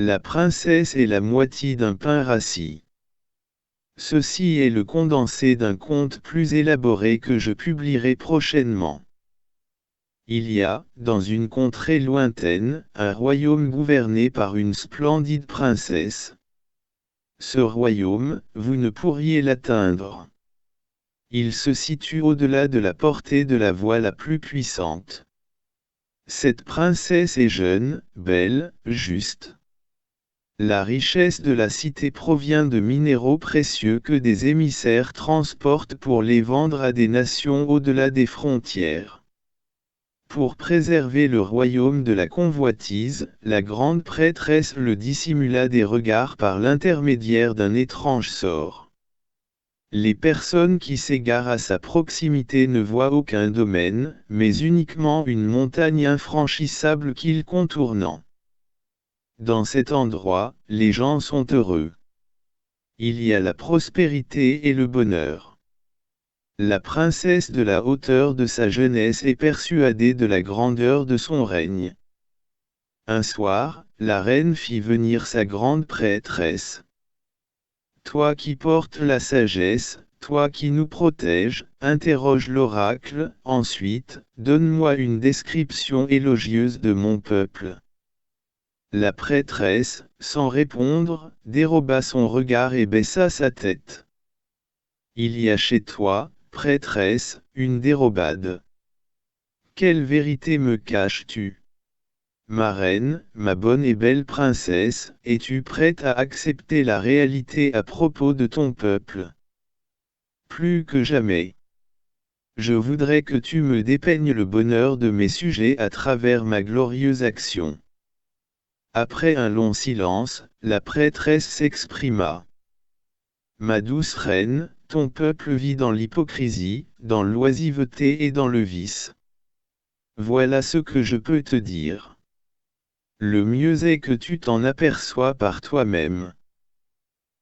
La princesse et la moitié d'un pain rassis. Ceci est le condensé d'un conte plus élaboré que je publierai prochainement. Il y a, dans une contrée lointaine, un royaume gouverné par une splendide princesse. Ce royaume, vous ne pourriez l'atteindre. Il se situe au-delà de la portée de la voix la plus puissante. Cette princesse est jeune, belle, juste. La richesse de la cité provient de minéraux précieux que des émissaires transportent pour les vendre à des nations au-delà des frontières. Pour préserver le royaume de la convoitise, la grande prêtresse le dissimula des regards par l'intermédiaire d'un étrange sort. Les personnes qui s'égarent à sa proximité ne voient aucun domaine, mais uniquement une montagne infranchissable qu'ils contournent. Dans cet endroit, les gens sont heureux. Il y a la prospérité et le bonheur. La princesse de la hauteur de sa jeunesse est persuadée de la grandeur de son règne. Un soir, la reine fit venir sa grande prêtresse. Toi qui portes la sagesse, toi qui nous protèges, interroge l'oracle, ensuite, donne-moi une description élogieuse de mon peuple. La prêtresse, sans répondre, déroba son regard et baissa sa tête. Il y a chez toi, prêtresse, une dérobade. Quelle vérité me caches-tu? Ma reine, ma bonne et belle princesse, es-tu prête à accepter la réalité à propos de ton peuple? Plus que jamais. Je voudrais que tu me dépeignes le bonheur de mes sujets à travers ma glorieuse action. Après un long silence, la prêtresse s'exprima. Ma douce reine, ton peuple vit dans l'hypocrisie, dans l'oisiveté et dans le vice. Voilà ce que je peux te dire. Le mieux est que tu t'en aperçois par toi-même.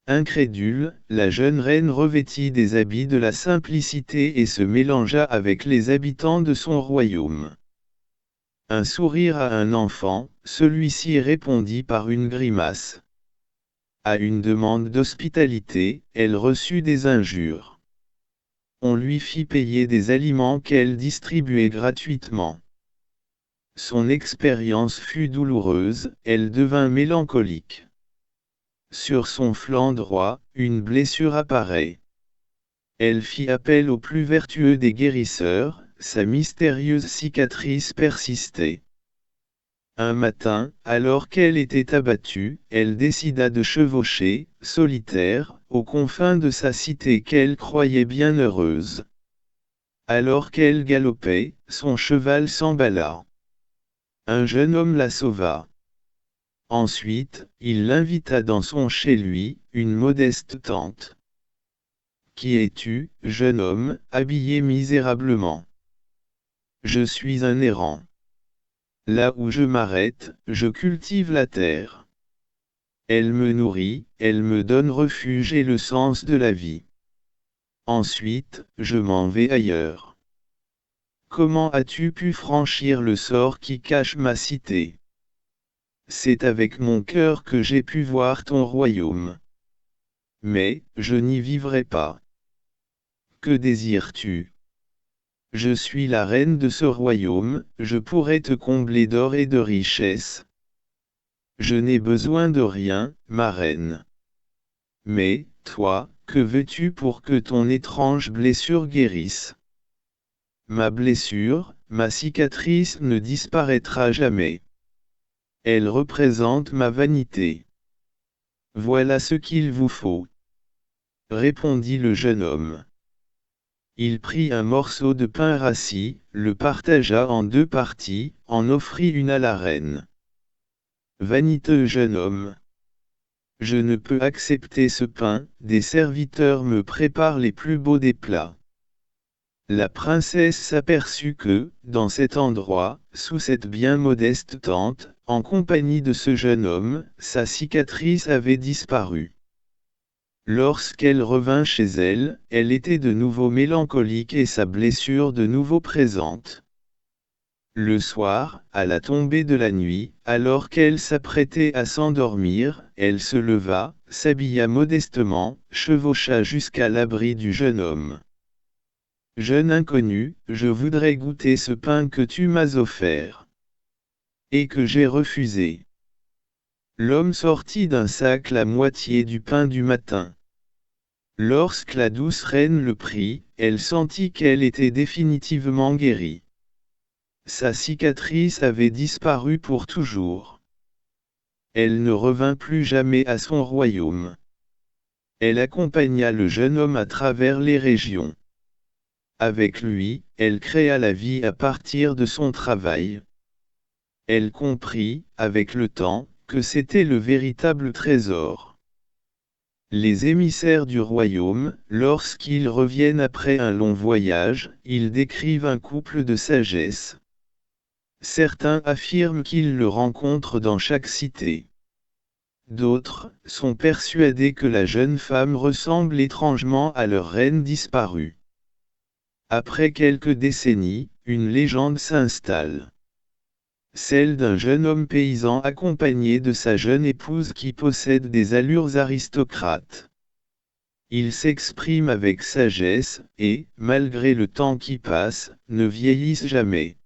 Incrédule, la jeune reine revêtit des habits de la simplicité et se mélangea avec les habitants de son royaume. Un sourire à un enfant, celui-ci répondit par une grimace. À une demande d'hospitalité, elle reçut des injures. On lui fit payer des aliments qu'elle distribuait gratuitement. Son expérience fut douloureuse, elle devint mélancolique. Sur son flanc droit, une blessure apparaît. Elle fit appel au plus vertueux des guérisseurs, sa mystérieuse cicatrice persistait. Un matin, alors qu'elle était abattue, elle décida de chevaucher, solitaire, aux confins de sa cité qu'elle croyait bien heureuse. Alors qu'elle galopait, son cheval s'emballa. Un jeune homme la sauva. Ensuite, il l'invita dans son chez-lui, une modeste tente. Qui es-tu, jeune homme, habillé misérablement? Je suis un errant. Là où je m'arrête, je cultive la terre. Elle me nourrit, elle me donne refuge et le sens de la vie. Ensuite, je m'en vais ailleurs. Comment as-tu pu franchir le sort qui cache ma cité? C'est avec mon cœur que j'ai pu voir ton royaume. Mais, je n'y vivrai pas. Que désires-tu? Je suis la reine de ce royaume, je pourrais te combler d'or et de richesses. Je n'ai besoin de rien, ma reine. Mais, toi, que veux-tu pour que ton étrange blessure guérisse? Ma blessure, ma cicatrice ne disparaîtra jamais. Elle représente ma vanité. Voilà ce qu'il vous faut. Répondit le jeune homme. Il prit un morceau de pain rassis, le partagea en deux parties, en offrit une à la reine. Vaniteux jeune homme. Je ne peux accepter ce pain, des serviteurs me préparent les plus beaux des plats. La princesse s'aperçut que, dans cet endroit, sous cette bien modeste tente, en compagnie de ce jeune homme, sa cicatrice avait disparu. Lorsqu'elle revint chez elle, elle était de nouveau mélancolique et sa blessure de nouveau présente. Le soir, à la tombée de la nuit, alors qu'elle s'apprêtait à s'endormir, elle se leva, s'habilla modestement, chevaucha jusqu'à l'abri du jeune homme. Jeune inconnu, je voudrais goûter ce pain que tu m'as offert. Et que j'ai refusé. L'homme sortit d'un sac la moitié du pain du matin. Lorsque la douce reine le prit, elle sentit qu'elle était définitivement guérie. Sa cicatrice avait disparu pour toujours. Elle ne revint plus jamais à son royaume. Elle accompagna le jeune homme à travers les régions. Avec lui, elle créa la vie à partir de son travail. Elle comprit, avec le temps, que c'était le véritable trésor. Les émissaires du royaume, lorsqu'ils reviennent après un long voyage, ils décrivent un couple de sagesse. Certains affirment qu'ils le rencontrent dans chaque cité. D'autres sont persuadés que la jeune femme ressemble étrangement à leur reine disparue. Après quelques décennies, une légende s'installe. Celle d'un jeune homme paysan accompagné de sa jeune épouse qui possède des allures aristocrates. Ils s'expriment avec sagesse, et, malgré le temps qui passe, ne vieillissent jamais.